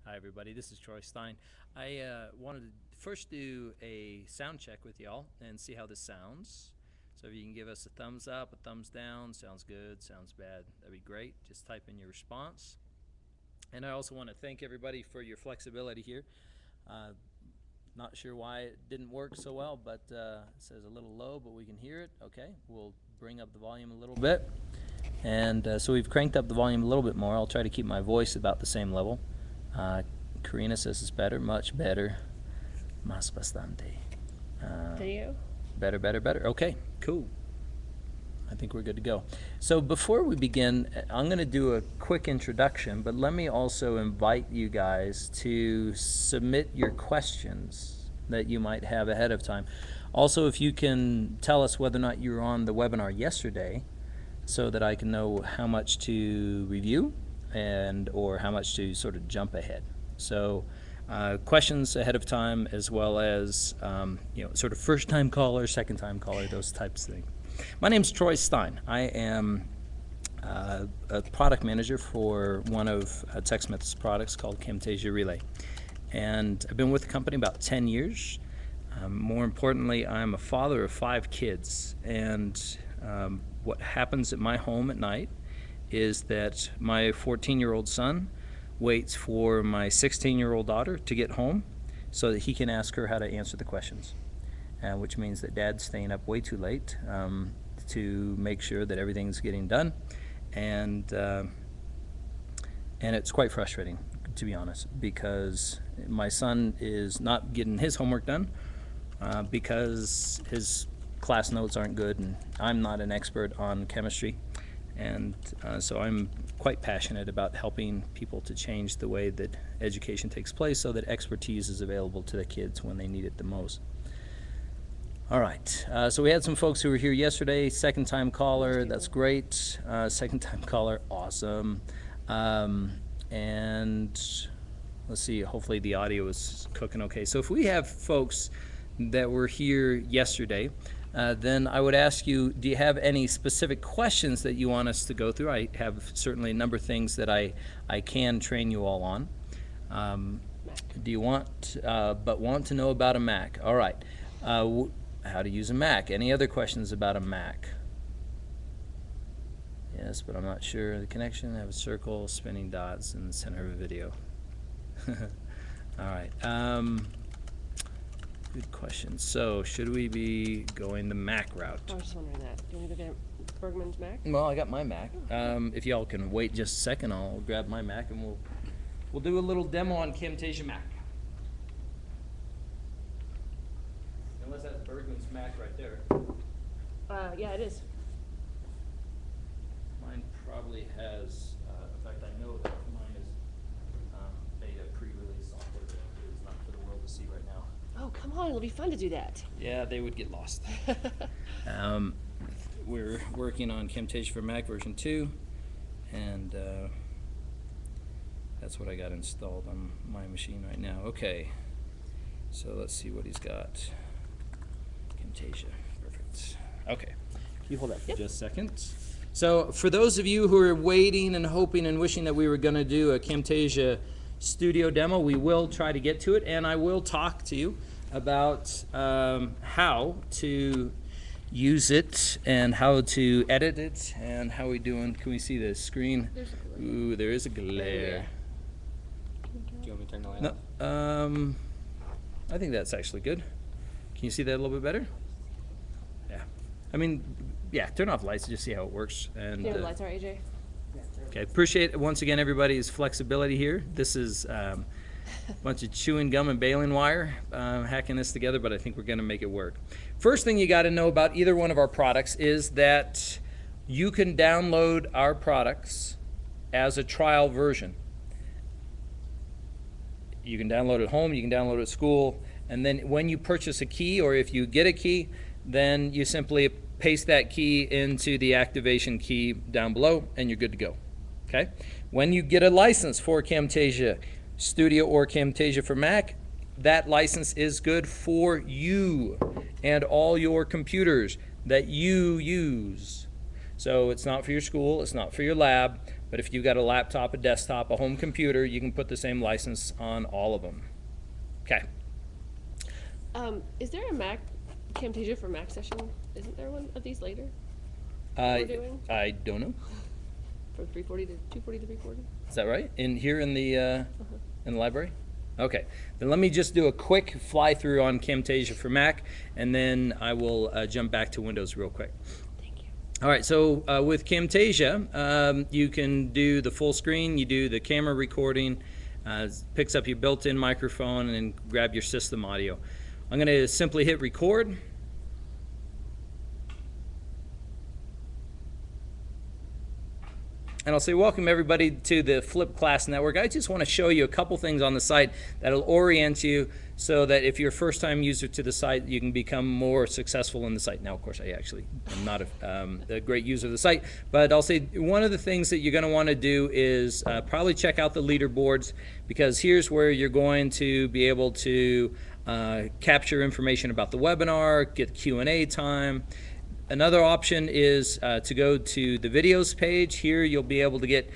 Hi everybody, this is Troy Stein. I wanted to first do a sound check with y'all and see how this sounds. So if you can give us a thumbs up, a thumbs down, sounds good, sounds bad, that'd be great. Just type in your response. And I also want to thank everybody for your flexibility here. Not sure why it didn't work so well, but it says a little low, but we can hear it. Okay, we'll bring up the volume a little bit. And so we've cranked up the volume a little bit more. I'll try to keep my voice about the same level. Karina says it's better, much better, más bastante. Video? Better, better, better. Okay, cool. I think we're good to go. So before we begin, I'm going to do a quick introduction, but let me also invite you guys to submit your questions that you might have ahead of time. Also, if you can tell us whether or not you were on the webinar yesterday, so that I can know how much to review and or how much to sort of jump ahead. So questions ahead of time, as well as sort of first time caller, second time caller, those types of things. My name's Troy Stein. I am a product manager for one of TextMethod's products called Camtasia Relay. And I've been with the company about 10 years. More importantly, I'm a father of 5 kids, and what happens at my home at night is that my 14-year-old son waits for my 16-year-old daughter to get home so that he can ask her how to answer the questions, which means that Dad's staying up way too late to make sure that everything's getting done, and it's quite frustrating, to be honest, because my son is not getting his homework done because his class notes aren't good, and I'm not an expert on chemistry. And so I'm quite passionate about helping people to change the way that education takes place so that expertise is available to the kids when they need it the most. All right, so we had some folks who were here yesterday. Second time caller, that's great. Second time caller, awesome. And let's see, hopefully the audio is cooking okay. So if we have folks that were here yesterday, then I would ask you, do you have any specific questions that you want us to go through? I have certainly a number of things that I can train you all on. Do you want to know about a Mac? All right. How to use a Mac. Any other questions about a Mac? Yes, but I'm not sure. The connection, I have a circle, spinning dots in the center of a video. All right. Good question. So, should we be going the Mac route? I was just wondering that. Do you want to look at Bergmann's Mac? Well, I got my Mac. If y'all can wait just a second, I'll grab my Mac and we'll do a little demo on Camtasia Mac. Unless that's Bergmann's Mac right there. Yeah, it is. Mine probably has, in fact, I know that mine is beta pre-release software that is not for the world to see right now. Oh, come on. It'll be fun to do that. Yeah, they would get lost. We're working on Camtasia for Mac version 2, and that's what I got installed on my machine right now. Okay, so let's see what he's got. Camtasia, perfect. Okay, can you hold that for just a second? So for those of you who are waiting and hoping and wishing that we were going to do a Camtasia Studio demo, we will try to get to it, and I will talk to you about how to use it and how to edit it and how we doing. Can we see the screen? Ooh, there is a glare. Do you want me to turn the light off? No, I think that's actually good. Can you see that a little bit better? Yeah. I mean, yeah, turn off lights and just see how it works. And Do you know the lights are, AJ? okay, appreciate once again everybody's flexibility here. This is a bunch of chewing gum and baling wire hacking this together, but I think we're going to make it work. First thing you got to know about either one of our products is that you can download our products as a trial version. You can download it at home, you can download it at school, and then when you purchase a key, or if you get a key, then you simply paste that key into the activation key down below, and you're good to go. Okay? When you get a license for Camtasia Studio or Camtasia for Mac, that license is good for you and all your computers that you use. So it's not for your school, it's not for your lab, But if you've got a laptop, a desktop, a home computer, you can put the same license on all of them. Okay. Is there a Mac Camtasia for Mac session? Isn't there one of these later? We're doing? I don't know. From 340 to 240 to 340? Is that right? In the library? Okay. Then let me just do a quick fly through on Camtasia for Mac, and then I will jump back to Windows real quick. Thank you. All right, so with Camtasia, you can do the full screen, you do the camera recording, picks up your built-in microphone, and grab your system audio. I'm going to simply hit record. And I'll say welcome everybody to the Flip Class Network. I just want to show you a couple things on the site that'll orient you so that if you're a first-time user to the site, you can become more successful in the site. Now, of course, I actually am not a great user of the site, but I'll say one of the things that you're going to want to do is probably check out the leaderboards, because here's where you're going to be able to capture information about the webinar, get Q&A time. Another option is to go to the videos page. Here you'll be able to get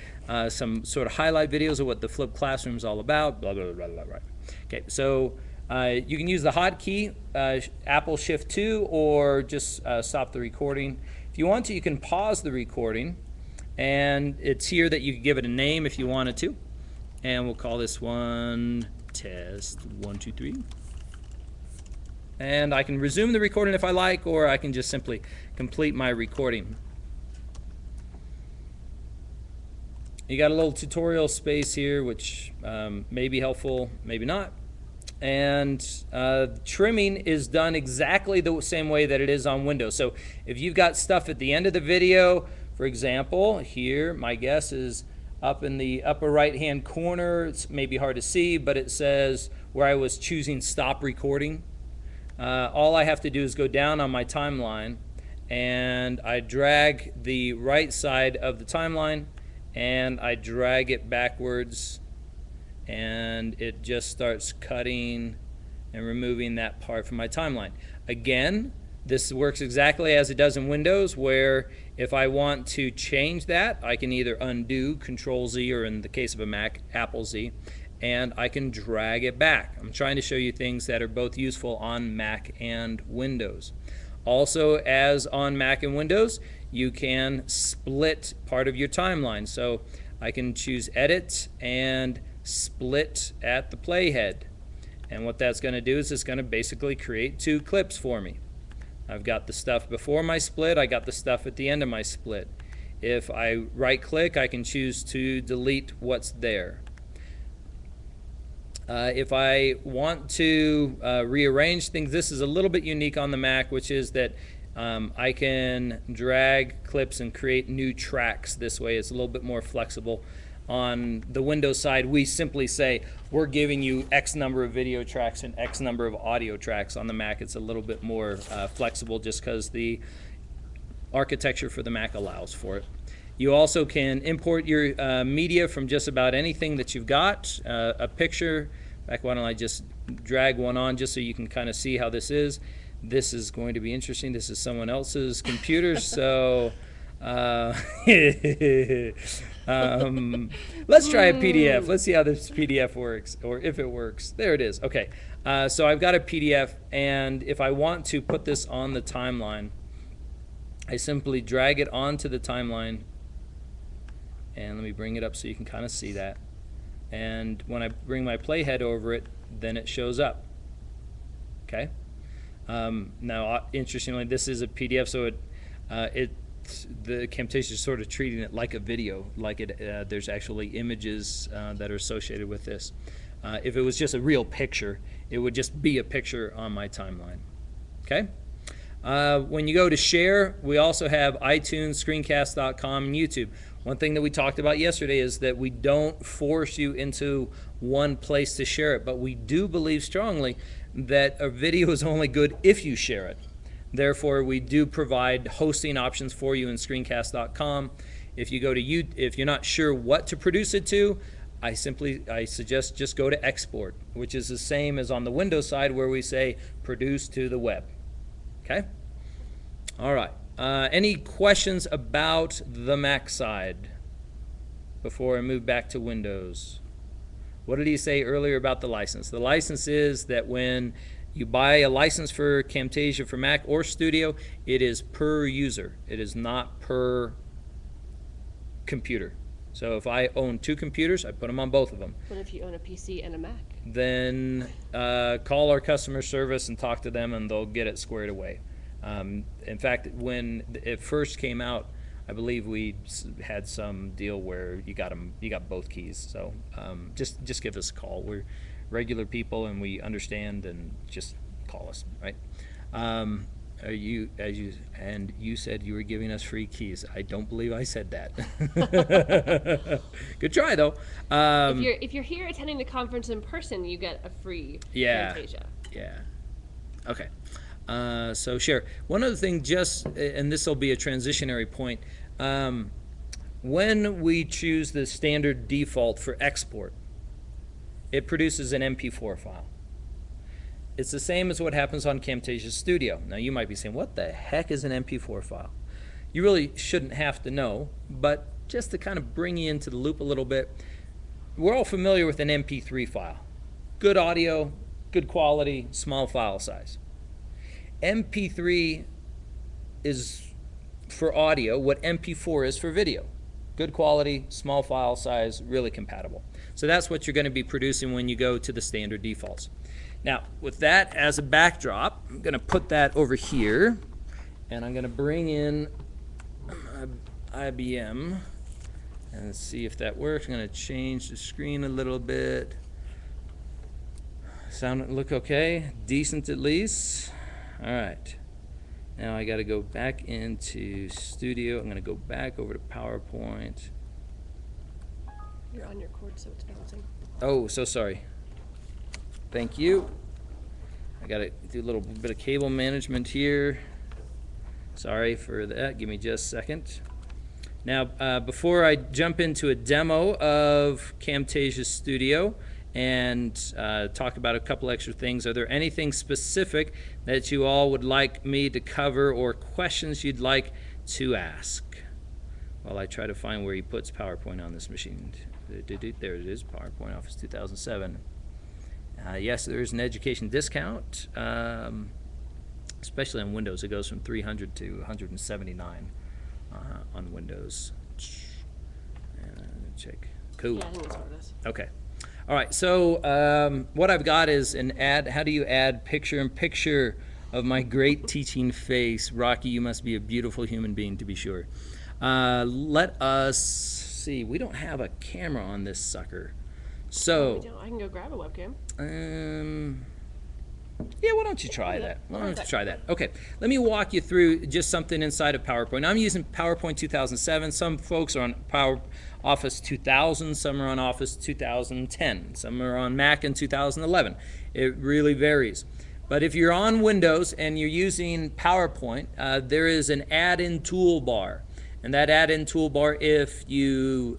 some sort of highlight videos of what the Flip Classroom is all about, blah, blah, blah, blah, blah. Okay, so you can use the hotkey, Apple Shift 2, or just stop the recording. If you want to, you can pause the recording, and it's here that you can give it a name if you wanted to. And we'll call this one Test 1, 2, 3. And I can resume the recording if I like, or I can just simply complete my recording. You got a little tutorial space here, which may be helpful, maybe not. And trimming is done exactly the same way that it is on Windows. So if you've got stuff at the end of the video, for example, here, my guess is up in the upper right-hand corner. It's maybe hard to see, but it says where I was choosing stop recording. All I have to do is go down on my timeline, and I drag the right side of the timeline, and I drag it backwards, and it just starts cutting and removing that part from my timeline. Again, this works exactly as it does in Windows, where if I want to change that, I can either undo, Control Z, or in the case of a Mac, Apple Z, and I can drag it back. I'm trying to show you things that are both useful on Mac and Windows. Also, as on Mac and Windows, you can split part of your timeline. So I can choose Edit and Split at the playhead. And what that's going to do is it's going to basically create two clips for me. I've got the stuff before my split, I got the stuff at the end of my split. If I right-click, I can choose to delete what's there. If I want to rearrange things, this is a little bit unique on the Mac, which is that I can drag clips and create new tracks this way. It's a little bit more flexible. On the Windows side, we simply say we're giving you X number of video tracks and X number of audio tracks. On the Mac, it's a little bit more flexible just because the architecture for the Mac allows for it. You also can import your media from just about anything that you've got. A picture, in fact, why don't I just drag one on just so you can kind of see how this is. This is going to be interesting. This is someone else's computer, so let's try a PDF. Let's see how this PDF works, or if it works. There it is. Okay, so I've got a PDF, and if I want to put this on the timeline, I simply drag it onto the timeline. And let me bring it up so you can kind of see that. And when I bring my playhead over it, then it shows up. Okay. Now, interestingly, this is a PDF, so the Camtasia is sort of treating it like a video, like there's actually images that are associated with this. If it was just a real picture, it would just be a picture on my timeline. Okay. When you go to share, we also have iTunes, Screencast.com, and YouTube. One thing that we talked about yesterday is that we don't force you into one place to share it, but we do believe strongly that a video is only good if you share it. Therefore, we do provide hosting options for you in Screencast.com. If you go to if you're not sure what to produce it to, I suggest just go to export, which is the same as on the Windows side where we say produce to the web. Okay? All right. Any questions about the Mac side? before I move back to Windows. What did he say earlier about the license? The license is that when you buy a license for Camtasia for Mac or Studio, it is per user. It is not per computer. So if I own 2 computers, I put them on both of them. What if you own a PC and a Mac? Then call our customer service and talk to them, and they'll get it squared away. In fact, when it first came out, I believe we had some deal where you got both keys. So just give us a call. We're regular people and we understand, and just call us, right? You said you were giving us free keys. I don't believe I said that. Good try though. If you're here attending the conference in person, you get a free Camtasia. Yeah. Okay. So share. One other thing, and this will be a transitionary point. When we choose the standard default for export, it produces an MP4 file. It's the same as what happens on Camtasia Studio. Now you might be saying, what the heck is an MP4 file? You really shouldn't have to know, but just to kind of bring you into the loop a little bit, we're all familiar with an MP3 file. Good audio, good quality, small file size. MP3 is for audio what MP4 is for video. Good quality, small file size, really compatible. So that's what you're going to be producing when you go to the standard defaults. Now, with that as a backdrop, I'm going to put that over here, and I'm going to bring in IBM and see if that works. I'm going to change the screen a little bit. Look okay? Decent at least. All right. Now I got to go back into Studio. I'm going to go back over to PowerPoint. You're on your cord, so it's bouncing. Oh, so sorry. Thank you. I got to do a little bit of cable management here. Sorry for that. Give me just a second. Now, before I jump into a demo of Camtasia Studio and talk about a couple extra things, are there anything specific that you all would like me to cover or questions you'd like to ask? While I try to find where he puts PowerPoint on this machine. There it is, PowerPoint Office 2007. Yes, there is an education discount, especially on Windows. It goes from 300 to 179 on Windows. Check. Cool. Yeah, I think that's what it is. Okay. All right. So what I've got is an ad. How do you add picture-in-picture of my great teaching face? Rocky, you must be a beautiful human being, to be sure. Let us see. We don't have a camera on this sucker. So I can go grab a webcam. yeah, why don't you try that? Okay, let me walk you through just something inside of PowerPoint. I'm using PowerPoint 2007. Some folks are on Office 2000. Some are on Office 2010. Some are on Mac in 2011. It really varies. But if you're on Windows and you're using PowerPoint, there is an add-in toolbar. And that add-in toolbar, if you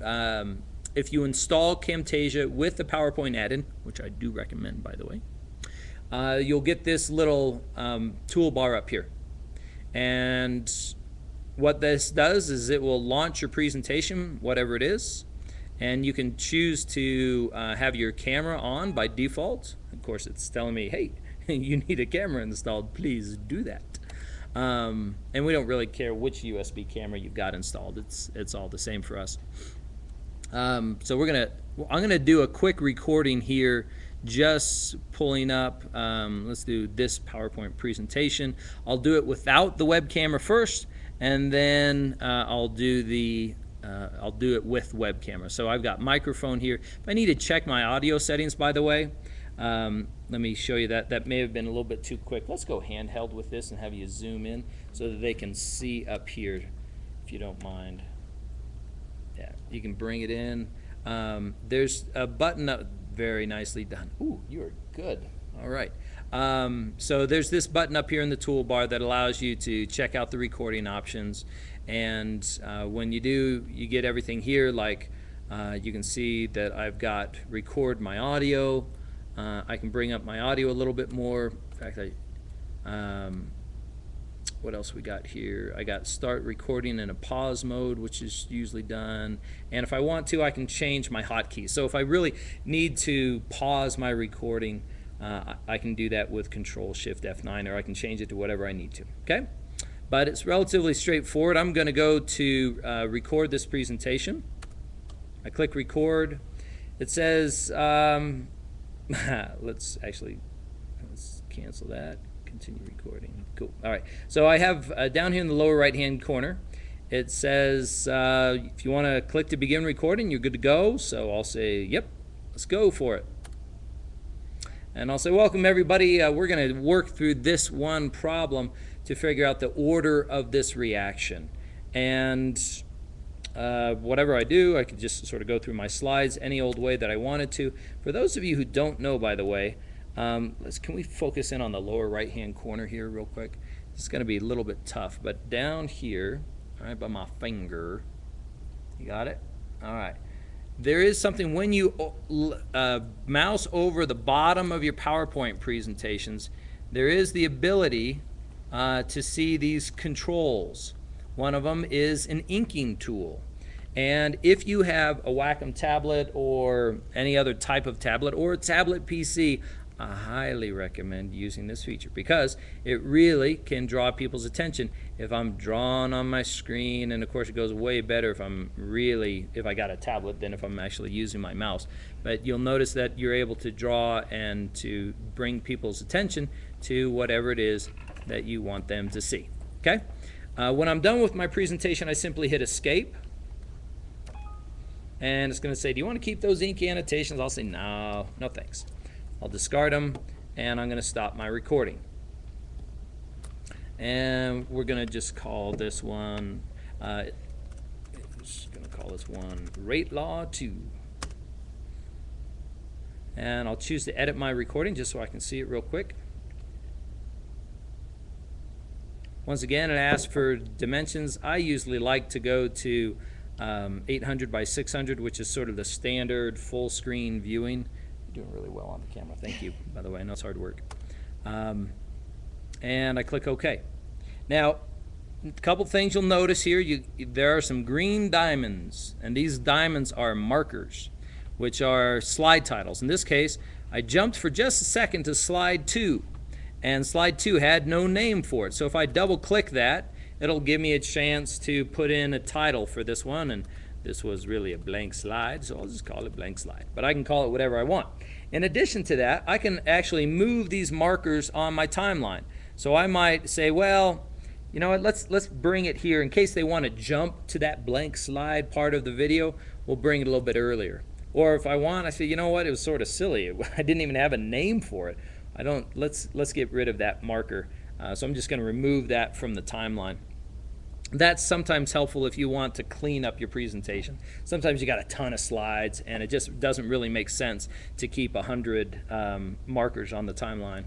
install Camtasia with the PowerPoint add-in, which I do recommend, by the way, you'll get this little toolbar up here. And what this does is it will launch your presentation, whatever it is, and you can choose to have your camera on by default. Of course, it's telling me, hey, you need a camera installed. Please do that. And we don't really care which USB camera you've got installed. It's all the same for us. So I'm gonna do a quick recording here, just pulling up. Let's do this PowerPoint presentation. I'll do it without the web camera first, and then I'll do it with web camera. So I've got microphone here. If I need to check my audio settings, by the way, let me show you that. That may have been a little bit too quick. Let's go handheld with this and have you zoom in so that they can see up here, if you don't mind. Yeah, you can bring it in. There's a button up, very nicely done. Ooh, you are good. All right. So there's this button up here in the toolbar that allows you to check out the recording options. And when you do, you get everything here. Like you can see that I've got record my audio. I can bring up my audio a little bit more. In fact, what else we got here? I got start recording in a pause mode, which is usually done. And if I want to, I can change my hotkeys. So if I really need to pause my recording, I can do that with Control-Shift F9, or I can change it to whatever I need to. Okay? But it's relatively straightforward. I'm going to go to record this presentation. I click record. It says, let's cancel that. Continue recording. Cool. All right. So I have down here in the lower right-hand corner, it says if you want to click to begin recording, you're good to go. So I'll say, yep, let's go for it. And I'll say, welcome everybody. We're going to work through this one problem to figure out the order of this reaction. And whatever I do, I could just sort of go through my slides any old way that I wanted to. For those of you who don't know, by the way, can we focus in on the lower right-hand corner here real quick? It's going to be a little bit tough, but down here, all right, by my finger, you got it? All right. There is something when you mouse over the bottom of your PowerPoint presentations, there is the ability to see these controls. One of them is an inking tool. And if you have a Wacom tablet or any other type of tablet or a tablet PC, I highly recommend using this feature because it really can draw people's attention. If I'm drawing on my screen, and of course it goes way better if I got a tablet than if I'm actually using my mouse. But you'll notice that you're able to draw and to bring people's attention to whatever it is that you want them to see. Okay? When I'm done with my presentation, I simply hit escape. And it's going to say, do you want to keep those inky annotations? I'll say, no, no thanks. I'll discard them, and I'm going to stop my recording. And we're going to just call this one, Rate Law 2. And I'll choose to edit my recording just so I can see it real quick. Once again, it asks for dimensions. I usually like to go to 800 by 600, which is sort of the standard full screen viewing. You're doing really well on the camera. Thank you, by the way. I know it's hard work. And I click OK. Now, a couple things you'll notice here. There are some green diamonds, and these diamonds are markers, which are slide titles. In this case, I jumped for just a second to slide 2, and slide 2 had no name for it. So if I double-click that, it'll give me a chance to put in a title for this one, and this was really a blank slide, so I'll just call it blank slide. But I can call it whatever I want. In addition to that, I can actually move these markers on my timeline. So I might say, well, you know what, let's bring it here in case they want to jump to that blank slide part of the video. We'll bring it a little bit earlier. Or if I want, I say, you know what, it was sort of silly. I didn't even have a name for it. Let's get rid of that marker. So I'm just going to remove that from the timeline. That's sometimes helpful if you want to clean up your presentation. Sometimes you got a ton of slides and it just doesn't really make sense to keep 100 markers on the timeline,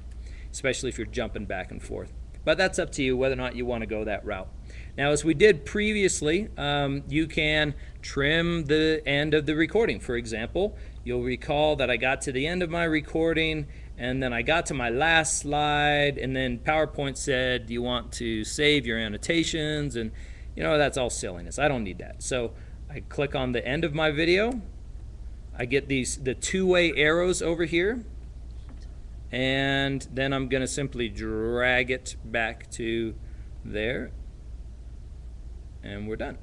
especially if you're jumping back and forth. But that's up to you whether or not you want to go that route. Now, as we did previously, you can trim the end of the recording. For example, you'll recall that I got to the end of my recording and then I got to my last slide, and then PowerPoint said, do you want to save your annotations? And you know, that's all silliness. I don't need that. So I click on the end of my video. I get the two-way arrows over here, and then I'm going to simply drag it back to there, and we're done.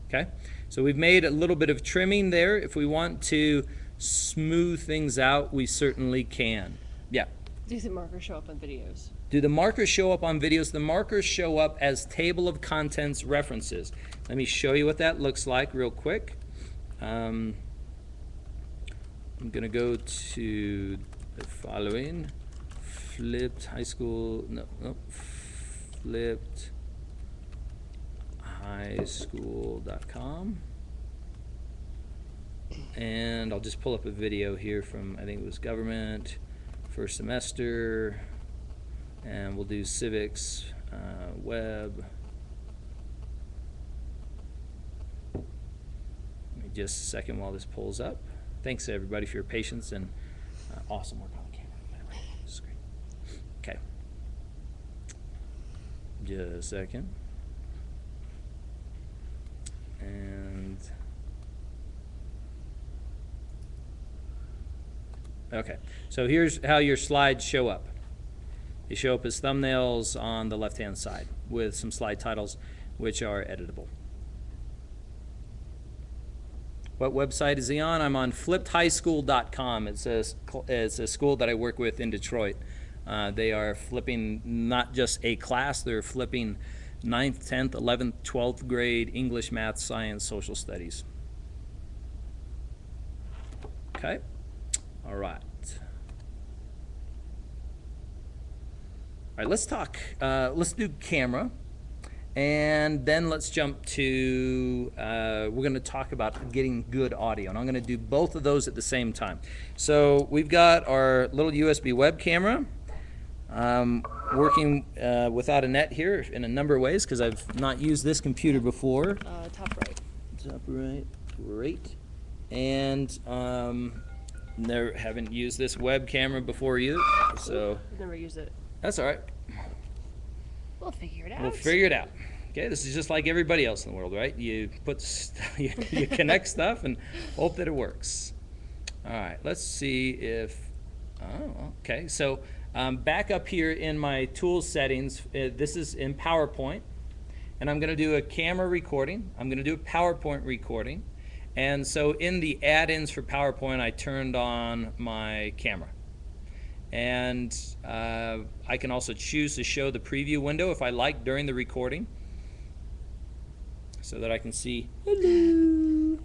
Okay? So we've made a little bit of trimming there. If we want to smooth things out, we certainly can. Yeah. Do the markers show up on videos? Do the markers show up on videos? The markers show up as table of contents references. Let me show you what that looks like real quick. I'm going to go to the following. Flipped high school, flipped highschool.com. And I'll just pull up a video here from, I think it was government, first semester, and we'll do civics, web. Give me just a second while this pulls up. Thanks everybody for your patience and awesome work on the camera, by the way. This is great. Okay. Just a second. And okay, so here's how your slides show up. They show up as thumbnails on the left-hand side with some slide titles which are editable. What website is he on? I'm on flippedhighschool.com. It's a school that I work with in Detroit. They are flipping not just a class, they're flipping 9th, 10th, 11th, 12th grade English, math, science, social studies. Okay, all right. All right, let's talk, let's do camera. And then let's jump to, we're going to talk about getting good audio. And I'm going to do both of those at the same time. So we've got our little USB web camera working without a net here in a number of ways because I've not used this computer before. Top right. Top right, great. And never haven't used this web camera before either. So I've never used it. that's all right. We'll figure it out. We'll figure it out. Okay, this is just like everybody else in the world, right? You put you connect stuff and hope that it works. All right, let's see if. Oh, okay. So back up here in my tools settings, this is in PowerPoint, and I'm going to do a camera recording. I'm going to do a PowerPoint recording, and so in the add-ins for PowerPoint, I turned on my camera. And I can also choose to show the preview window if I like during the recording so that I can see, hello.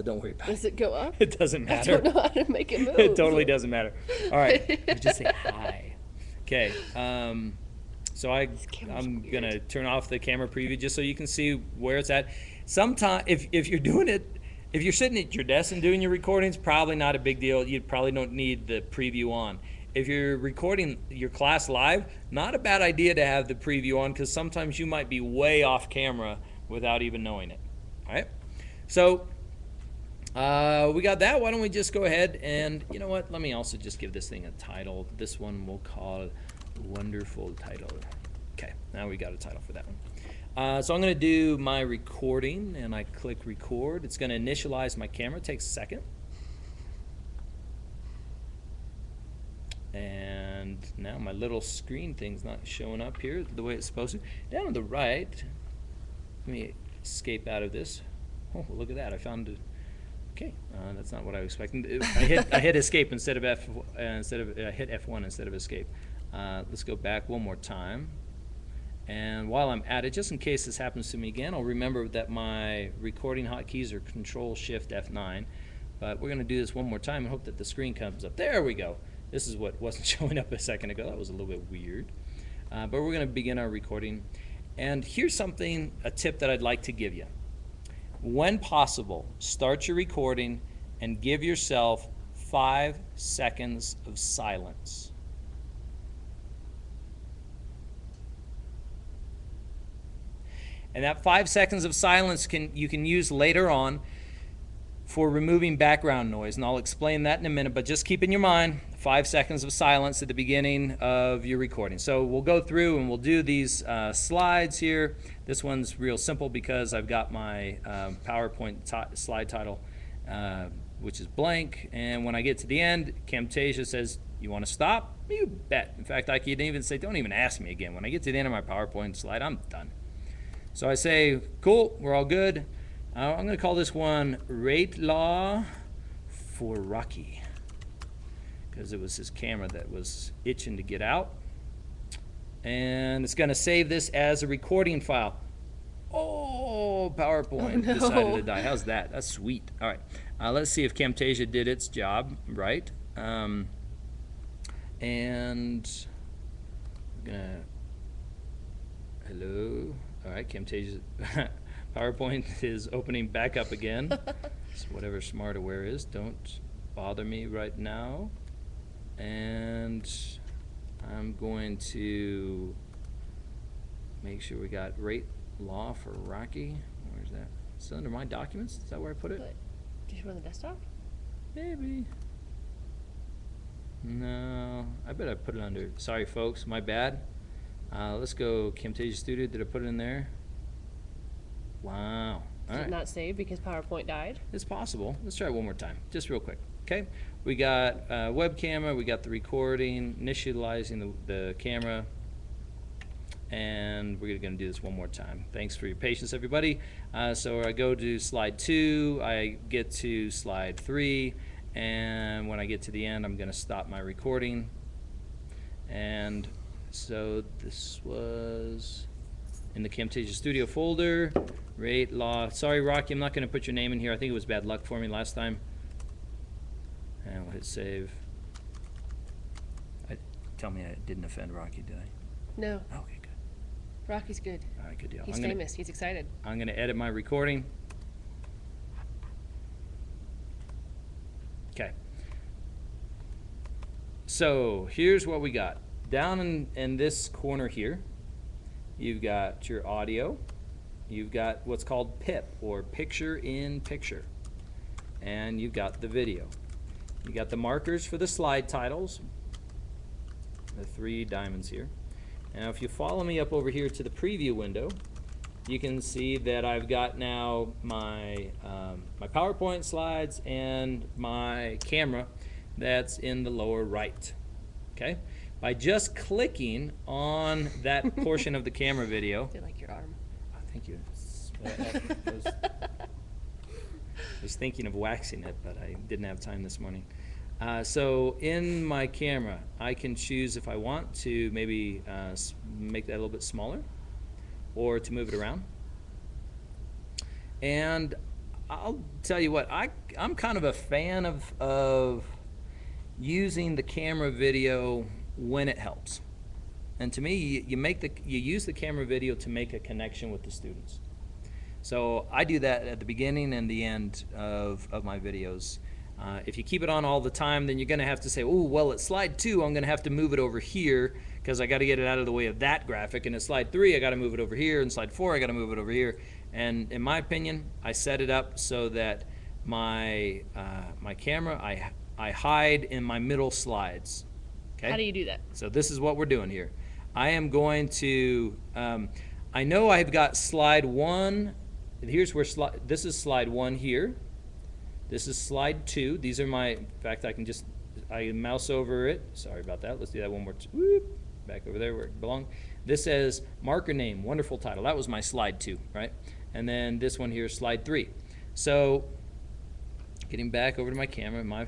Don't worry about it. Does it go up? It doesn't matter. I don't know how to make it move. It totally doesn't matter. All right, you just say hi. Okay, so I'm going to turn off the camera preview just so you can see where it's at. Sometimes, if you're doing it, if you're sitting at your desk and doing your recordings, probably not a big deal. You probably don't need the preview on. If you're recording your class live, not a bad idea to have the preview on because sometimes you might be way off camera without even knowing it. All right? So we got that. Why don't we just go ahead and, you know what, let me also just give this thing a title. This one we'll call it Wonderful Title. Okay, now we got a title for that one. So I'm going to do my recording, and I click record. It's going to initialize my camera. It takes a second. And now my little screen thing's not showing up here the way it's supposed to. Down on the right, let me escape out of this. Oh, look at that! I found it. Okay, that's not what I was expecting. I hit escape instead of I hit F1 instead of escape. Let's go back one more time. And while I'm at it, just in case this happens to me again, I'll remember that my recording hotkeys are Control Shift F9. But we're going to do this one more time and hope that the screen comes up. There we go. This is what wasn't showing up a second ago. That was a little bit weird. But we're going to begin our recording. And here's something, a tip that I'd like to give you. When possible, start your recording and give yourself 5 seconds of silence. And that 5 seconds of silence you can use later on for removing background noise, and I'll explain that in a minute, but just keep in your mind 5 seconds of silence at the beginning of your recording. So we'll go through and we'll do these slides here. This one's real simple because I've got my PowerPoint slide title, which is blank, and when I get to the end, Camtasia says, you want to stop? You bet. In fact, I can even say, don't even ask me again. When I get to the end of my PowerPoint slide, I'm done. So I say, cool, we're all good. I'm going to call this one Rate Law for Rocky because it was his camera that was itching to get out. And it's going to save this as a recording file. Oh, PowerPoint decided to die. How's that? That's sweet. All right. Let's see if Camtasia did its job right. And I'm going to... Hello? All right, Camtasia... PowerPoint is opening back up again. So whatever smartware is, don't bother me right now. And I'm going to make sure we got Rate Law for Rocky. Where's that? Is it under my documents? Is that where I put it? Did you put it on the desktop? Maybe. No, I bet I put it under. Sorry, folks, my bad. Let's go Camtasia Studio. Did I put it in there? Wow. All Did right. it not save because PowerPoint died? It's possible. Let's try it one more time, just real quick. Okay. We got web camera. We got the recording, initializing the camera. And we're going to do this one more time. Thanks for your patience, everybody. So I go to slide 2, I get to slide 3, and when I get to the end, I'm going to stop my recording. And so this was in the Camtasia Studio folder. Rate, law. Sorry, Rocky, I'm not going to put your name in here. I think it was bad luck for me last time. And we'll hit save. Tell me I didn't offend Rocky, did I? No. Okay, good. Rocky's good. All right, good deal. He's famous. He's excited. I'm going to edit my recording. Okay. So here's what we got. Down in this corner here, you've got your audio. You've got what's called PIP, or picture in picture. And you've got the video. You got the markers for the slide titles, the 3 diamonds here. Now if you follow me up over here to the preview window, you can see that I've got now my my PowerPoint slides and my camera that's in the lower right. Okay? By just clicking on that portion of the camera video. I like your arm. Oh, thank you. I was thinking of waxing it, but I didn't have time this morning. So in my camera, I can choose if I want to maybe make that a little bit smaller or to move it around. And I'll tell you what, I'm kind of a fan of using the camera video when it helps. And to me, you use the camera video to make a connection with the students. So I do that at the beginning and the end of my videos. If you keep it on all the time, then you're going to have to say, oh, well, at slide 2, I'm going to have to move it over here because I got to get it out of the way of that graphic. And at slide 3, I got to move it over here. And slide 4, I got to move it over here. And in my opinion, I set it up so that my my camera, I hide in my middle slides. Okay? How do you do that? So this is what we're doing here. I am going to, I know I've got slide 1. Here's where this is slide 1 here. This is slide 2. These are my, in fact, I mouse over it. Sorry about that. Let's do that one more. Whoop, back over there where it belongs. This says marker name, wonderful title. That was my slide 2, right? And then this one here is slide 3. So getting back over to my camera, my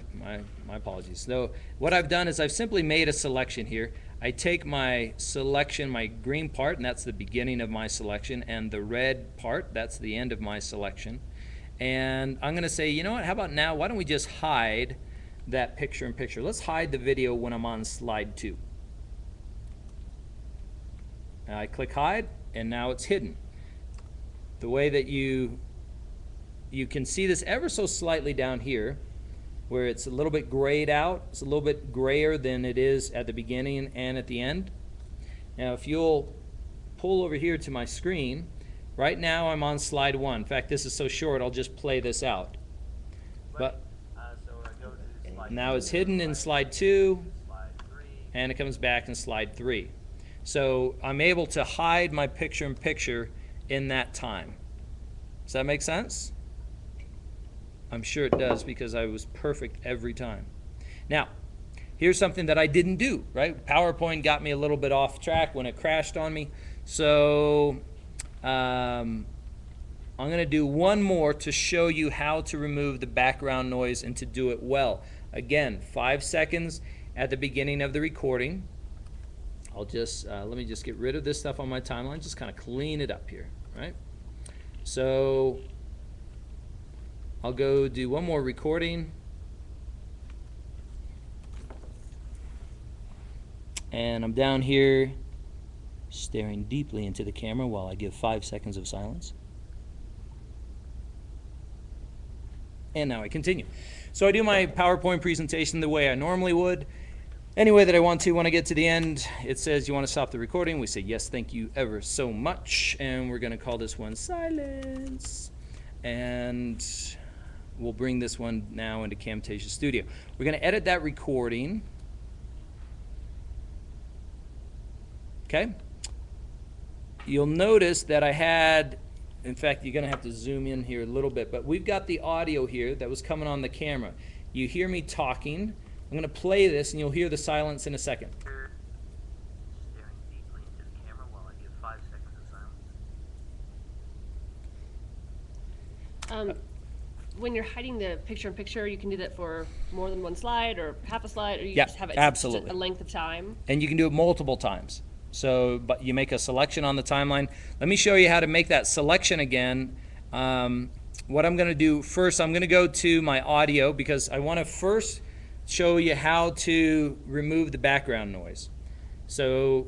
apologies. So what I've done is I've simply made a selection here. I take my selection, my green part, and that's the beginning of my selection, and the red part, that's the end of my selection. And I'm going to say, you know what, how about now, why don't we just hide that picture in picture. Let's hide the video when I'm on slide 2. And I click hide, and now it's hidden. The way that you can see this ever so slightly down here, where it's a little bit grayed out. It's a little bit grayer than it is at the beginning and at the end. Now if you'll pull over here to my screen, right now I'm on slide 1. In fact, this is so short, I'll just play this out. But now it's hidden in slide 2, and it comes back in slide 3. So I'm able to hide my picture-in-picture in that time. Does that make sense? I'm sure it does because I was perfect every time. Now, here's something that I didn't do, right? PowerPoint got me a little bit off track when it crashed on me. So I'm going to do one more to show you how to remove the background noise and to do it well. Again, 5 seconds at the beginning of the recording. I'll just, let me just get rid of this stuff on my timeline, just kind of clean it up here, right? So I'll go do one more recording. And I'm down here staring deeply into the camera while I give 5 seconds of silence. And now I continue. So I do my PowerPoint presentation the way I normally would. Any way that I want to. When I get to the end, it says you want to stop the recording. We say yes, thank you ever so much. And we're going to call this one silence. And we'll bring this one now into Camtasia Studio. We're going to edit that recording. Okay? you'll notice that I had, in fact, you're going to have to zoom in here a little bit, but we've got the audio here that was coming on the camera. You hear me talking. I'm going to play this, and you'll hear the silence in a second. Staring deeply into the camera while I give 5 seconds of silence. When you're hiding the picture-in-picture, you can do that for more than one slide or half a slide, or you Yeah, just have it absolutely. just a length of time. And you can do it multiple times. So, but you make a selection on the timeline. Let me show you how to make that selection again. What I'm going to do first, I'm going to go to my audio because I want to first show you how to remove the background noise. So,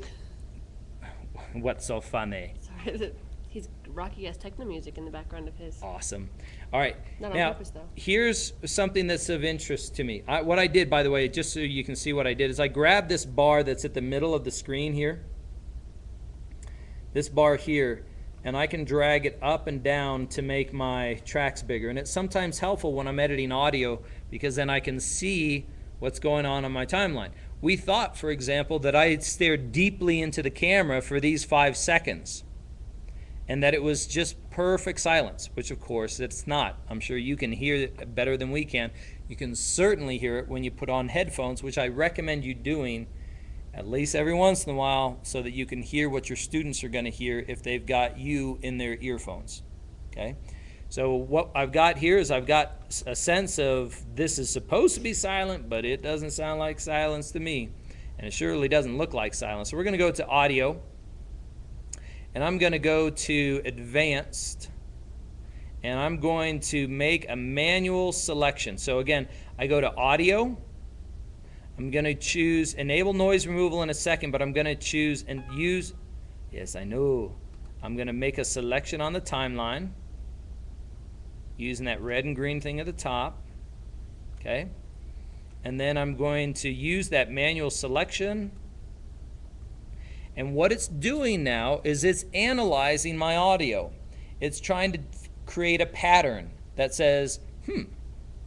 what's so funny? Sorry, he's rocky-ass techno music in the background of his. Awesome. All right. Not on Now, purpose, though. here's something that's of interest to me. What I did, by the way, just so you can see what I did, is I grabbed this bar that's at the middle of the screen here. This bar here, and I can drag it up and down to make my tracks bigger. And it's sometimes helpful when I'm editing audio because then I can see what's going on my timeline. We thought, for example, that I stared deeply into the camera for these 5 seconds and that it was just perfect silence, which of course it's not. I'm sure you can hear it better than we can. You can certainly hear it when you put on headphones, which I recommend you doing at least every once in a while so that you can hear what your students are going to hear if they've got you in their earphones. Okay? So what I've got here is I've got a sense of this is supposed to be silent, but it doesn't sound like silence to me. And it surely doesn't look like silence. So we're going to go to audio. And I'm going to go to advanced. And I'm going to make a manual selection. So again, I go to audio. I'm going to choose enable noise removal in a second, but I'm going to choose and use, yes, I know. I'm going to make a selection on the timeline using that red and green thing at the top. Okay. And then I'm going to use that manual selection. And what it's doing now is it's analyzing my audio. It's trying to create a pattern that says,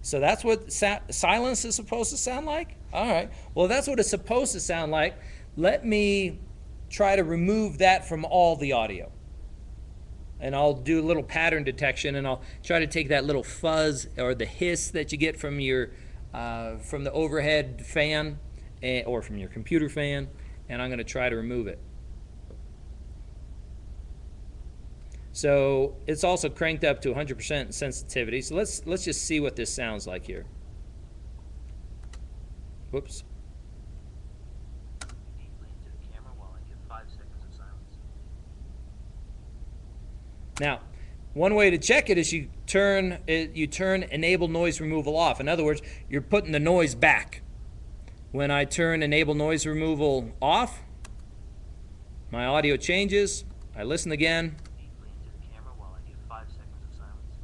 so that's what silence is supposed to sound like? All right. Well, that's what it's supposed to sound like. Let me try to remove that from all the audio. And I'll do a little pattern detection, and I'll try to take that little fuzz or the hiss that you get from your from the overhead fan or from your computer fan, and I'm going to try to remove it. So it's also cranked up to 100% sensitivity. So let's just see what this sounds like here. Whoops. deeply into the camera while I give 5 seconds of silence. Now, one way to check it is you turn enable noise removal off. In other words, you're putting the noise back. When I turn enable noise removal off, my audio changes. I listen again. Deeply into the camera while I give 5 seconds of silence.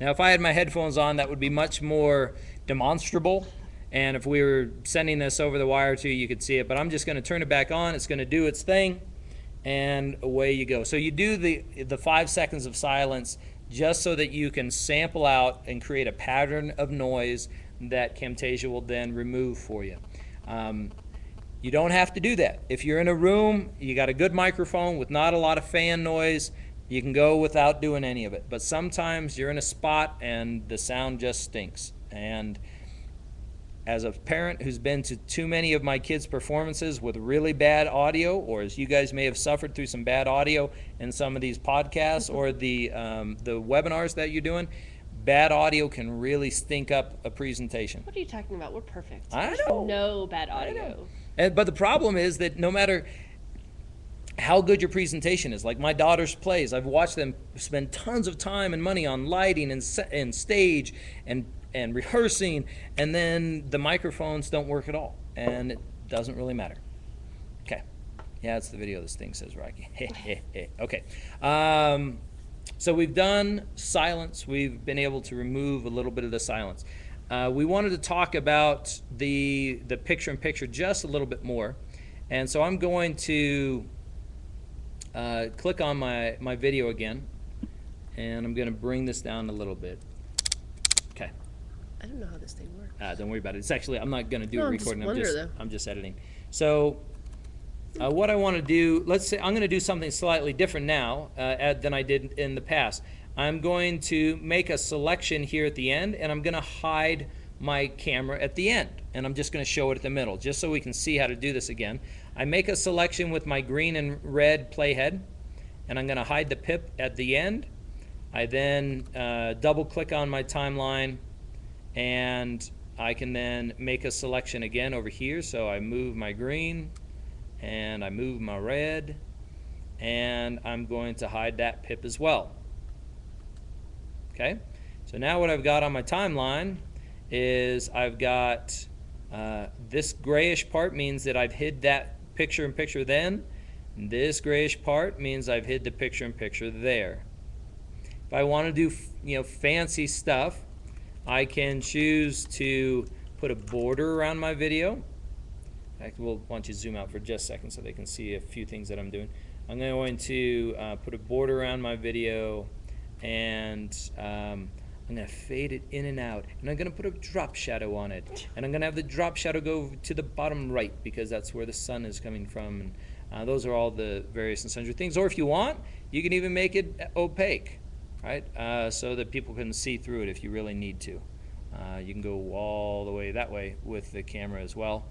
Now, if I had my headphones on, that would be much more demonstrable. And if we were sending this over the wire to you, you could see it. But I'm just going to turn it back on. It's going to do its thing. And away you go. So you do the 5 seconds of silence just so that you can sample out and create a pattern of noise that Camtasia will then remove for you. You don't have to do that. If you're in a room, you got a good microphone with not a lot of fan noise, you can go without doing any of it. But sometimes you're in a spot and the sound just stinks. And as a parent who's been to too many of my kids' performances with really bad audio, or as you guys may have suffered through some bad audio in some of these podcasts or the webinars that you're doing, bad audio can really stink up a presentation. What are you talking about? We're perfect. I There's know. no bad audio. But the problem is that no matter how good your presentation is, like my daughter's plays, I've watched them spend tons of time and money on lighting and stage and rehearsing, and then the microphones don't work at all, and it doesn't really matter. Okay. Yeah, it's the video this thing says, Rocky. Okay. So we've done silence. We've been able to remove a little bit of the silence. We wanted to talk about the picture-in-picture just a little bit more, and so I'm going to click on my video again, and I'm going to bring this down a little bit. Okay. I don't know how this thing works. Don't worry about it. It's actually, I'm not going to do a No, I'm just recording. wondering, though. I'm just editing. So What I want to do, let's say I'm going to do something slightly different now than I did in the past. I'm going to make a selection here at the end, and I'm going to hide my camera at the end, and I'm just going to show it at the middle, just so we can see how to do this again. I make a selection with my green and red playhead, and I'm going to hide the pip at the end. I then double click on my timeline, and I can then make a selection again over here. So I move my green, and I move my red, and I'm going to hide that pip as well. Okay, so now what I've got on my timeline is I've got this grayish part means that I've hid that picture-in-picture then. And this grayish part means I've hid the picture-in-picture there. If I want to do fancy stuff, I can choose to put a border around my video. In fact, we'll want you to zoom out for just a second so they can see a few things that I'm doing. I'm going to put a border around my video, and I'm going to fade it in and out, and I'm going to put a drop shadow on it, and I'm going to have the drop shadow go to the bottom right because that's where the sun is coming from. And those are all the various and sundry things. Or if you want, you can even make it opaque, right? So that people can see through it if you really need to. You can go all the way that way with the camera as well.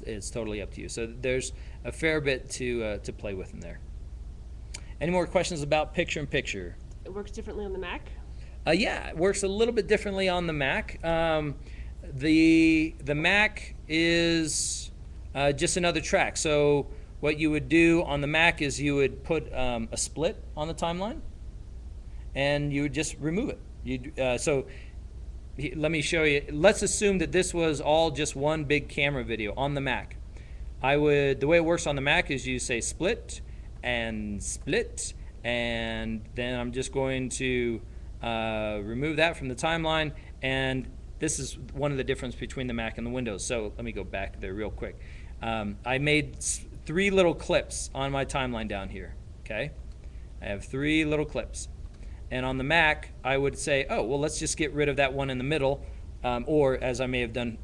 It's totally up to you. So there's a fair bit to play with in there. Any more questions about picture-in-picture? It works differently on the Mac? Yeah, it works a little bit differently on the Mac. The Mac is just another track. So what you would do on the Mac is you would put a split on the timeline, and you would just remove it. So let me show you. Let's assume that this was all just one big camera video on the Mac. The way it works on the Mac is you say split, and then I'm just going to remove that from the timeline, and this is one of the difference between the Mac and the Windows. So let me go back there real quick. I made 3 little clips on my timeline down here, okay? I have 3 little clips. And on the Mac, I would say, oh, well, let's just get rid of that one in the middle, or as I may have done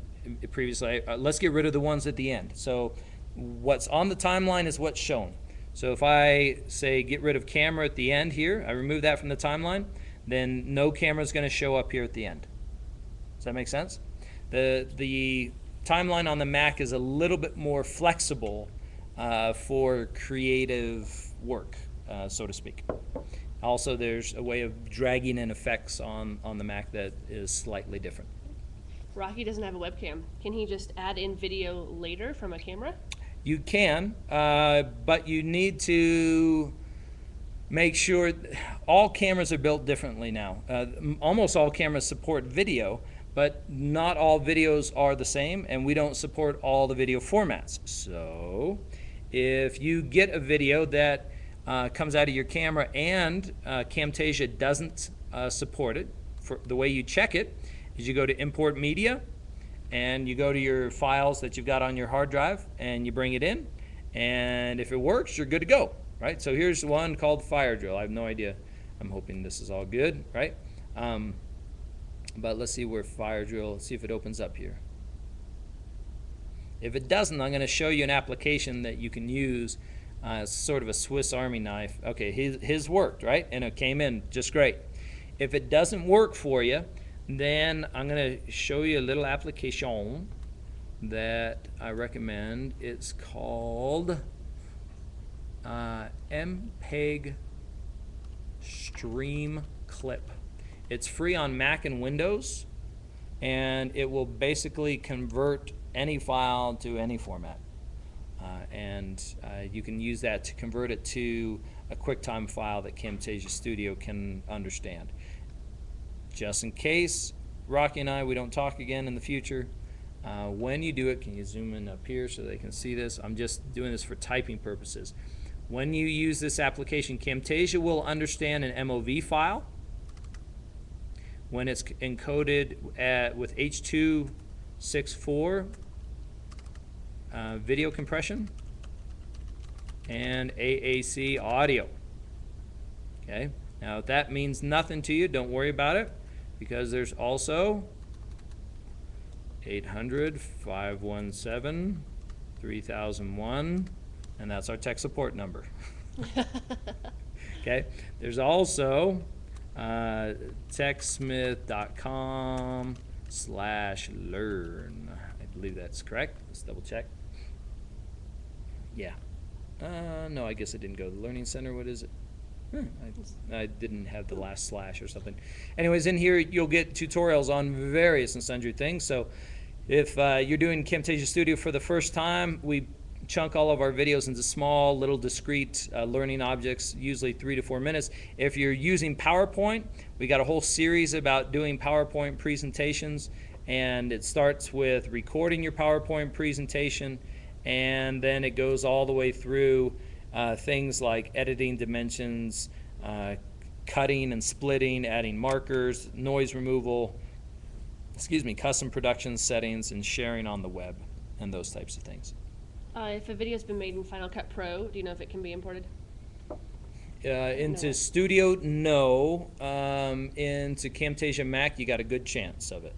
previously, let's get rid of the ones at the end. So what's on the timeline is what's shown. So if I say get rid of camera at the end here, I remove that from the timeline, then no camera is going to show up here at the end. Does that make sense? The timeline on the Mac is a little bit more flexible for creative work, so to speak. Also, there's a way of dragging in effects on the Mac that is slightly different. Rocky doesn't have a webcam. Can he just add in video later from a camera? You can, but you need to make sure all cameras are built differently now. Almost all cameras support video, but not all videos are the same, and we don't support all the video formats. So if you get a video that comes out of your camera and Camtasia doesn't support it, the way you check it is you go to Import Media, and you go to your files that you've got on your hard drive, and you bring it in, and if it works, you're good to go, right? So here's one called Fire Drill. I have no idea. I'm hoping this is all good, right? But let's see where Fire Drill, let's see if it opens up here. If it doesn't, I'm going to show you an application that you can use, sort of a Swiss Army knife. Okay, his worked, right? And it came in just great. If it doesn't work for you, then I'm going to show you a little application that I recommend. It's called MPEG Stream Clip. It's free on Mac and Windows, and it will basically convert any file to any format. You can use that to convert it to a QuickTime file that Camtasia Studio can understand. Just in case Rocky and we don't talk again in the future, when you do it, can you zoom in up here so they can see this? I'm just doing this for typing purposes. When you use this application, Camtasia will understand an MOV file when it's encoded with H.264 video compression and AAC audio. Okay, now if that means nothing to you, don't worry about it, because there's also 800-517 3001, and that's our tech support number. Okay, there's also techsmith.com/learn. I believe that's correct. Let's double check. Yeah. No, I guess it didn't go to the Learning Center. What is it? I didn't have the last slash or something. Anyways, in here you'll get tutorials on various and sundry things. So if you're doing Camtasia Studio for the first time, we chunk all of our videos into small, little, discrete learning objects, usually 3 to 4 minutes. If you're using PowerPoint, we got a whole series about doing PowerPoint presentations, and it starts with recording your PowerPoint presentation, and then it goes all the way through things like editing dimensions, cutting and splitting, adding markers, noise removal, custom production settings, and sharing on the web, and those types of things. If a video's been made in Final Cut Pro, do you know if it can be imported? Into No. Studio, no. Into Camtasia Mac, you got a good chance of it.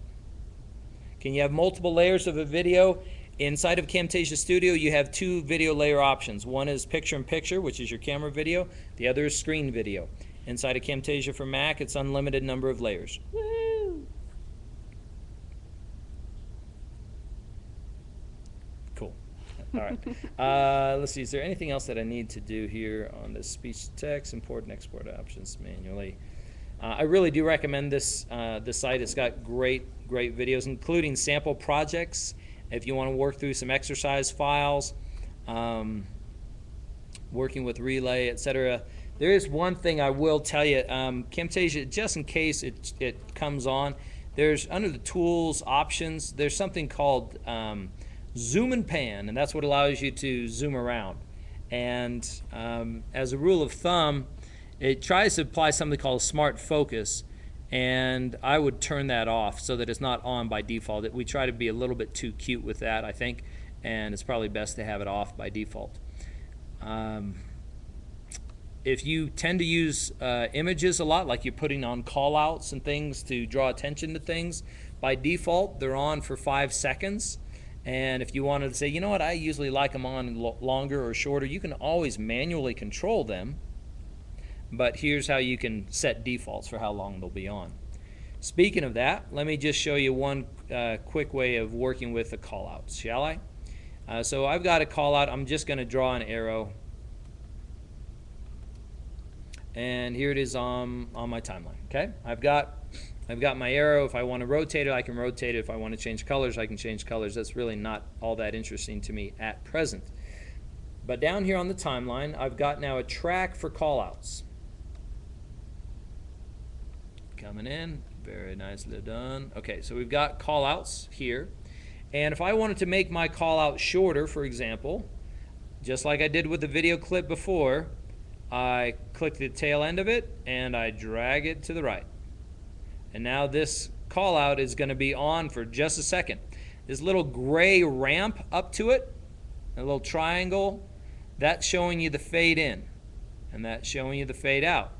Can you have multiple layers of a video? Inside of Camtasia Studio, you have 2 video layer options. One is picture-in-picture, which is your camera video. The other is screen video. Inside of Camtasia for Mac, it's unlimited number of layers. Woo! Cool. All right. Let's see. Is there anything else that I need to do here on this speech to text, import and export options manually? I really do recommend this site. It's got great videos, including sample projects. If you want to work through some exercise files, working with Relay, etc. There is one thing I will tell you. Camtasia, just in case it comes on, there's under the tools options, there's something called zoom and pan, and that's what allows you to zoom around. And as a rule of thumb, it tries to apply something called smart focus, and I would turn that off so that it's not on by default. We try to be a little bit too cute with that, I think, and it's probably best to have it off by default. If you tend to use images a lot, like you're putting on callouts and things to draw attention to things, by default they're on for 5 seconds. And if you wanted to say, you know what, I usually like them on longer or shorter, you can always manually control them. But here's how you can set defaults for how long they'll be on. Speaking of that, let me just show you one quick way of working with the callouts, shall I? So I've got a callout. I'm just going to draw an arrow. And here it is on my timeline. Okay, I've got my arrow. If I want to rotate it, I can rotate it. If I want to change colors, I can change colors. That's really not all that interesting to me at present. But down here on the timeline, I've got now a track for callouts. Coming in, very nicely done. Okay, so we've got callouts here. And if I wanted to make my callout shorter, for example, just like I did with the video clip before, I click the tail end of it and I drag it to the right. And now this callout is going to be on for just a second. This little gray ramp up to it, a little triangle, that's showing you the fade in, and that's showing you the fade out.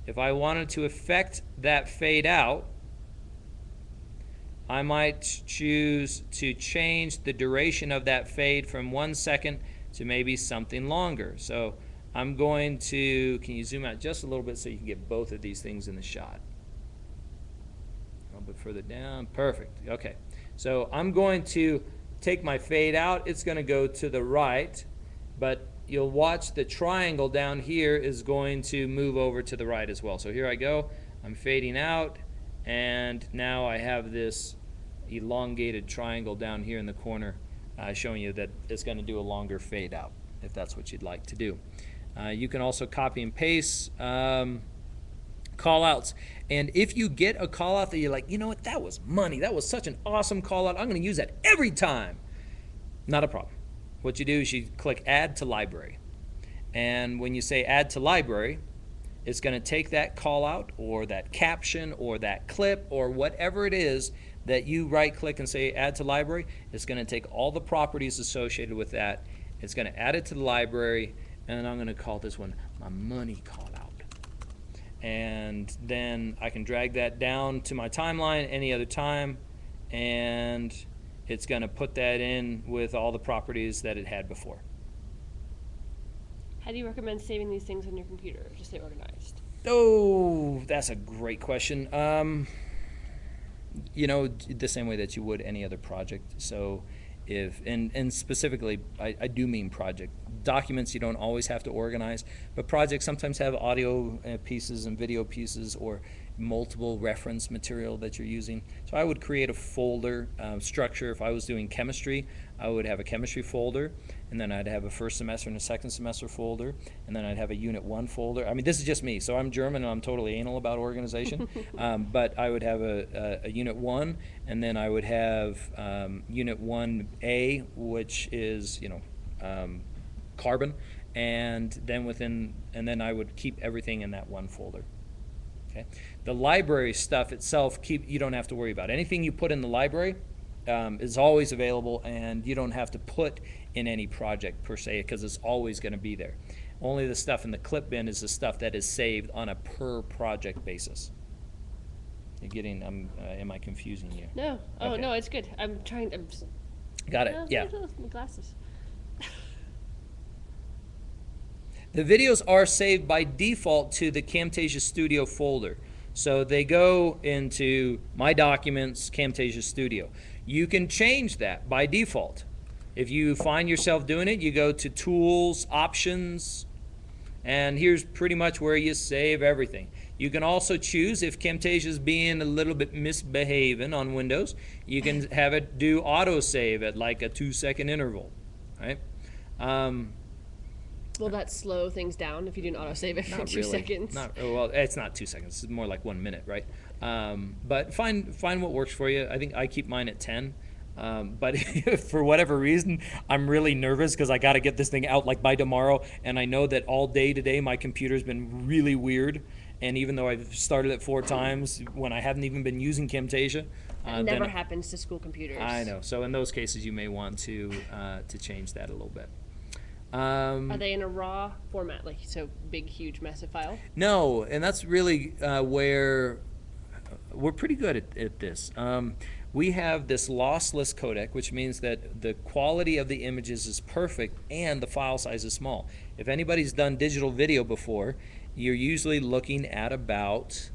If I wanted to affect that fade out, I might choose to change the duration of that fade from 1 second to maybe something longer. So I'm going to, can you zoom out just a little bit so you can get both of these things in the shot? A little bit further down. Perfect. Okay. So I'm going to take my fade out. It's going to go to the right, but you'll watch the triangle down here is going to move over to the right as well. So here I go. I'm fading out, and now I have this elongated triangle down here in the corner showing you that it's going to do a longer fade out if that's what you'd like to do. You can also copy and paste callouts, and if you get a callout that you're like, you know what, that was money, that was such an awesome callout, I'm going to use that every time, not a problem. What you do is you click Add to Library, and when you say Add to Library, it's going to take that callout or that caption or that clip or whatever it is that you right-click and say Add to Library. It's going to take all the properties associated with that. It's going to add it to the library, and I'm going to call this one my money callout. And then I can drag that down to my timeline any other time, and it's going to put that in with all the properties that it had before. How do you recommend saving these things on your computer to stay organized? Oh, that's a great question. You know, the same way that you would any other project. So if, and specifically, I do mean project. Documents you don't always have to organize, but projects sometimes have audio pieces and video pieces or multiple reference material that you're using. So I would create a folder structure. If I was doing chemistry, I would have a chemistry folder, and then I'd have a first semester and a second semester folder, and then I'd have a unit 1 folder. I mean, this is just me, so I'm German and I'm totally anal about organization. But I would have a unit 1, and then I would have unit 1A, which is, you know, carbon, and then I would keep everything in that one folder. Okay. The library stuff itself, you don't have to worry about. Anything you put in the library is always available, and you don't have to put in any project per se because it's always going to be there. Only the stuff in the clip bin is the stuff that is saved on a per project basis. You're getting, am I confusing you? No. Oh, Okay. no, it's good. I'm Got it, yeah. My glasses. The videos are saved by default to the Camtasia Studio folder. So they go into My Documents, Camtasia Studio. You can change that by default. If you find yourself doing it, you go to Tools, Options, and here's pretty much where you save everything. You can also choose, if Camtasia is being a little bit misbehaving on Windows, you can have it do autosave at like a 2-second interval, right? Will that slow things down if you do an autosave every Not 2 really. seconds? Well, it's not 2 seconds. It's more like 1 minute, right? But find what works for you. I think I keep mine at 10. But if for whatever reason I'm really nervous because I got to get this thing out like by tomorrow, and I know that all day today my computer's been really weird, and even though I've started it 4 times when I haven't even been using Camtasia, It never happens to school computers. I know. So in those cases, you may want to change that a little bit. Are they in a raw format, like so big, huge, massive file? No, and that's really where we're pretty good at this. We have this lossless codec, which means that the quality of the images is perfect and the file size is small. If anybody's done digital video before, you're usually looking at about,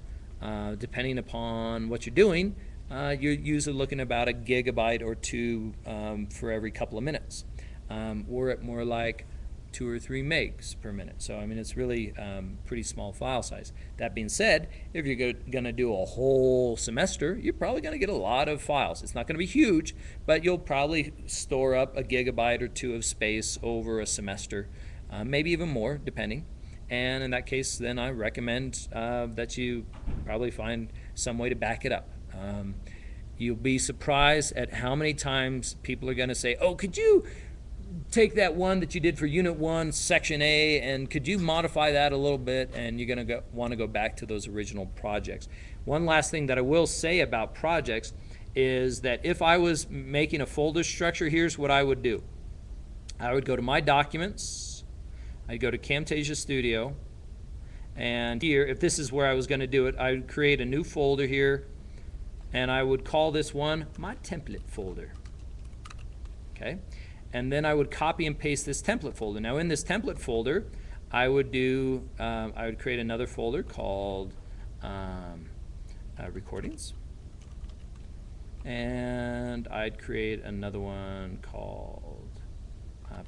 depending upon what you're doing, you're usually looking about a gigabyte or 2 for every couple of minutes. We're at more like 2 or 3 megs per minute. So I mean, it's really pretty small file size. That being said, if you're going to do a whole semester, you're probably going to get a lot of files. It's not going to be huge, but you'll probably store up a gigabyte or 2 of space over a semester, maybe even more, depending. And in that case, then I recommend that you probably find some way to back it up. You'll be surprised at how many times people are going to say, oh, could you take that one that you did for Unit 1, Section A, and could you modify that a little bit? And you're going to want to go back to those original projects. One last thing that I will say about projects is that if I was making a folder structure, here's what I would do. I would go to My Documents, I'd go to Camtasia Studio, and here, if this is where I was going to do it, I would create a new folder here, and I would call this one my template folder. Okay? And then I would copy and paste this template folder. Now in this template folder, I would create another folder called recordings, and I'd create another one called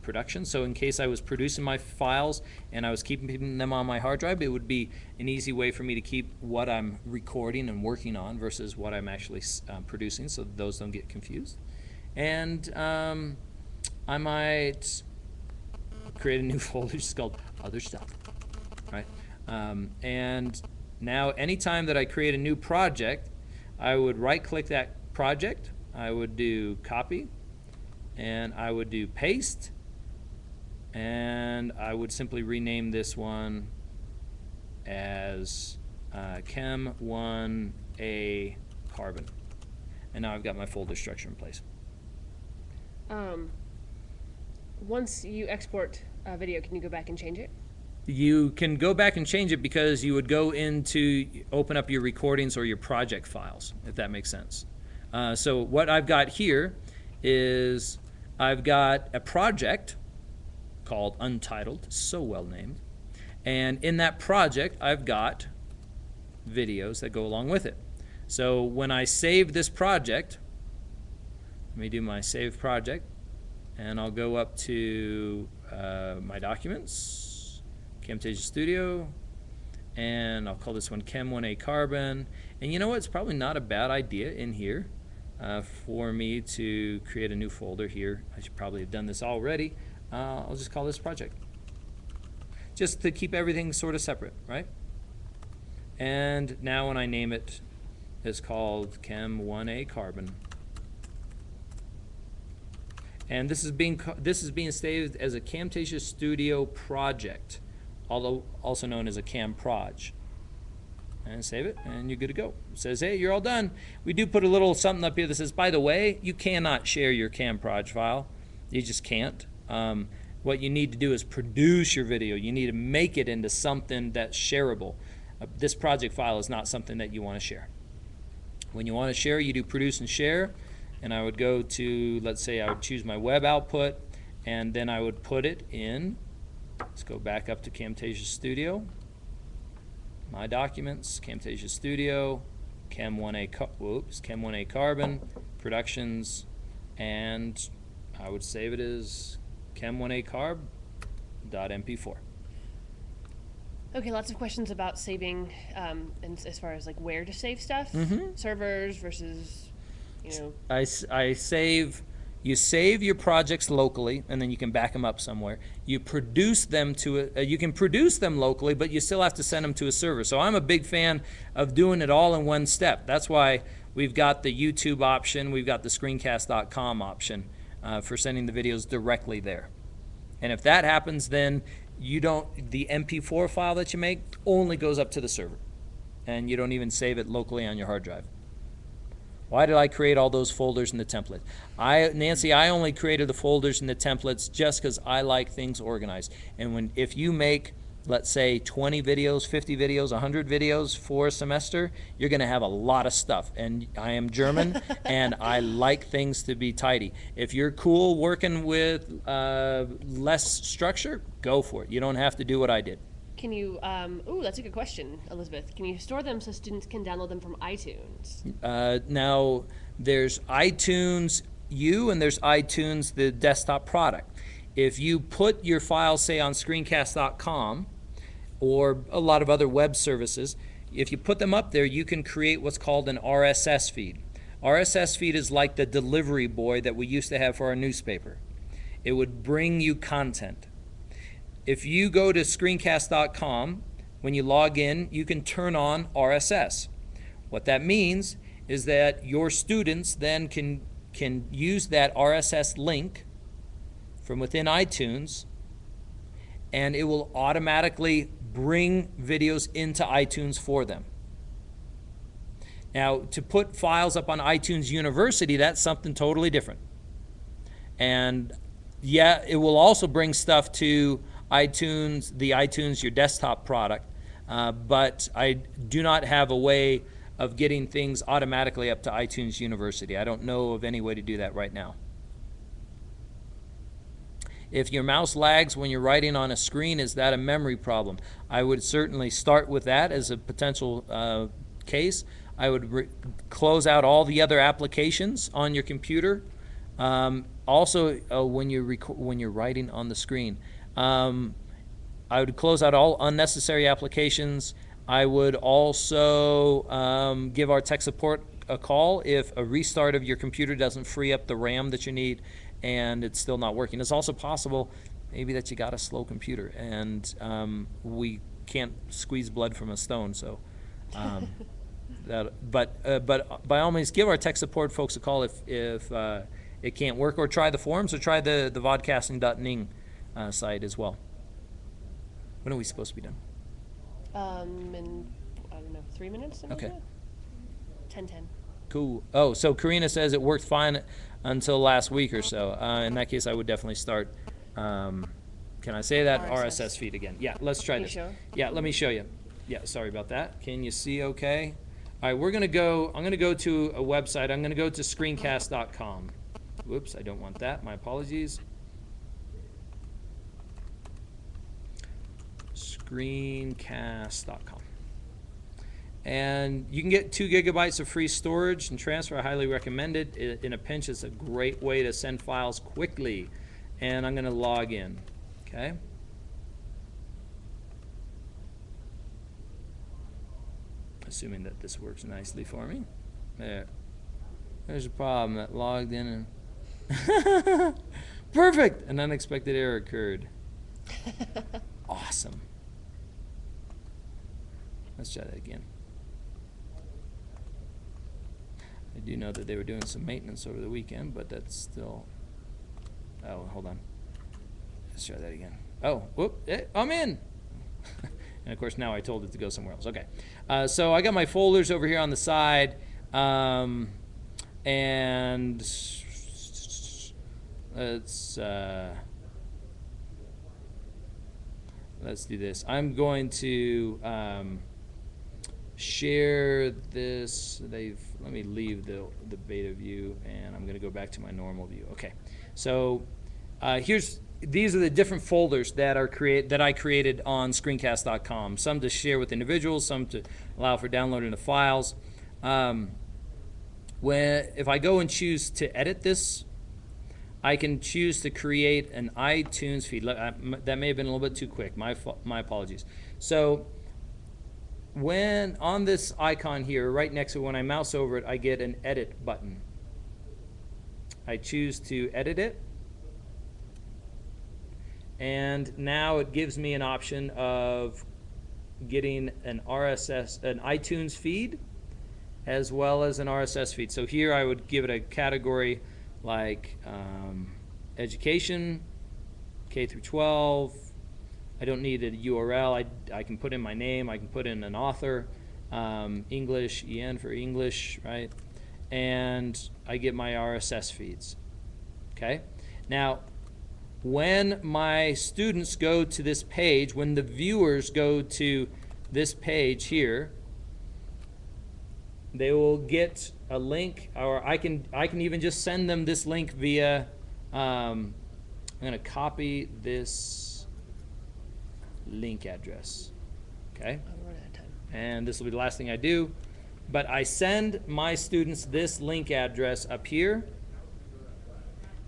production. So in case I was producing my files and I was keeping them on my hard drive, it would be an easy way for me to keep what I'm recording and working on versus what I'm actually producing, so those don't get confused. And I might create a new folder just called Other Stuff, right? And now anytime that I create a new project, I would right-click that project, I would do Copy, and I would do Paste, and I would simply rename this one as Chem 1A Carbon. And now I've got my folder structure in place. Once you export a video, can you go back and change it? You can go back and change it because you would go into open up your recordings or your project files, if that makes sense. So what I've got here is I've got a project called Untitled, so well named, and in that project I've got videos that go along with it. So when I save this project, let me do my save project, and I'll go up to my documents, Camtasia Studio, and I'll call this one Chem1A Carbon. And you know what? It's probably not a bad idea in here for me to create a new folder here. I should probably have done this already. I'll just call this project, just to keep everything sort of separate, right? And now when I name it, it's called Chem1A Carbon. And this is being saved as a Camtasia Studio project, although also known as a CamProj. And save it, and you're good to go. It says, hey, you're all done. We do put a little something up here that says, by the way, you cannot share your CamProj file. You just can't. What you need to do is produce your video. You need to make it into something that's shareable. This project file is not something that you want to share. When you want to share, you do produce and share. And I would go to, let's say I would choose my web output, and then I would put it in, let's go back up to Camtasia Studio, my documents, Camtasia Studio, Chem1A Carbon, productions, and I would save it as Chem1A Carb.mp4. Okay, lots of questions about saving, and as far as like where to save stuff, servers versus, you know. You save your projects locally, and then you can back them up somewhere. You produce them you can produce them locally, but you still have to send them to a server. So I'm a big fan of doing it all in one step. That's why we've got the YouTube option, we've got the screencast.com option for sending the videos directly there. And if that happens, then the MP4 file that you make only goes up to the server, and you don't even save it locally on your hard drive. Why did I create all those folders in the template? Nancy, I only created the folders in the templates just because I like things organized. And if you make, let's say, 20 videos, 50 videos, 100 videos for a semester, you're going to have a lot of stuff. And I am German, and I like things to be tidy. If you're cool working with less structure, go for it. You don't have to do what I did. Can you, ooh, that's a good question, Elizabeth. Can you store them so students can download them from iTunes? Now, there's iTunes U and there's iTunes, the desktop product. If you put your files, say, on screencast.com or a lot of other web services, if you put them up there, you can create what's called an RSS feed. RSS feed is like the delivery boy that we used to have for our newspaper. It would bring you content. If you go to screencast.com, when you log in, you can turn on RSS. What that means is that your students then can use that RSS link from within iTunes, and it will automatically bring videos into iTunes for them. Now, to put files up on iTunes University, that's something totally different. And yeah, it will also bring stuff to iTunes, your desktop product, but I do not have a way of getting things automatically up to iTunes University. I don't know of any way to do that right now. If your mouse lags when you're writing on a screen, is that a memory problem? I would certainly start with that as a potential case. I would close out all the other applications on your computer. Also, when you're writing on the screen, I would close out all unnecessary applications. I would also give our tech support a call if a restart of your computer doesn't free up the RAM that you need and it's still not working. It's also possible maybe that you got a slow computer and we can't squeeze blood from a stone. So, but by all means, give our tech support folks a call if it can't work, or try the forums, or try the vodcasting.ning site as well. When are we supposed to be done? In, I don't know, 3 minutes? Okay. 10:10. Cool. Oh, so Karina says it worked fine until last week or so. In that case, I would definitely start. Can I say that? RSS feed again. Yeah, let's try this. Sure? Yeah, let me show you. Yeah, sorry about that. Can you see okay? All right, I'm going to go to a website. I'm going to go to screencast.com. Whoops, I don't want that. My apologies. Screencast.com. And you can get 2 gigabytes of free storage and transfer. I highly recommend it. In a pinch, it's a great way to send files quickly. And I'm going to log in. Okay. Assuming that this works nicely for me. There. There's a problem that logged in and perfect! An unexpected error occurred. Awesome. Let's try that again. I do know that they were doing some maintenance over the weekend, but that's still... Oh, hold on. Let's try that again. Oh, whoop, I'm in! And of course now I told it to go somewhere else. Okay. So I got my folders over here on the side. And let's do this. I'm going to share this. Let me leave the beta view, and I'm going to go back to my normal view. Okay. So these are the different folders that I created on screencast.com. Some to share with individuals, some to allow for downloading the files. If I go and choose to edit this, I can choose to create an iTunes feed. That may have been a little bit too quick. My apologies. So when on this icon here, right next to it, when I mouse over it, I get an edit button. I choose to edit it. And now it gives me an option of getting an iTunes feed, as well as an RSS feed. So here I would give it a category like education, K through 12. I don't need a URL. I can put in my name. I can put in an author, English, EN for English, right? And I get my RSS feeds. Okay? Now, when my students go to this page, when the viewers go to this page here, they will get a link, or I can even just send them this link via, I'm going to copy this link address, okay? I'm running out of time. And this will be the last thing I do, but I send my students this link address up here,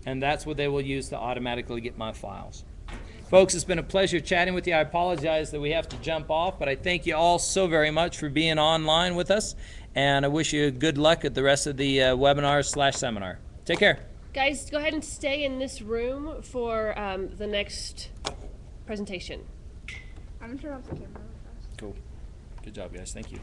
and that's what they will use to automatically get my files. Folks, it's been a pleasure chatting with you. I apologize that we have to jump off, but I thank you all so very much for being online with us, and I wish you good luck at the rest of the webinar/seminar. Take care. Guys, go ahead and stay in this room for the next presentation. I'm gonna turn off the camera real fast. Cool. Good job, guys. Thank you.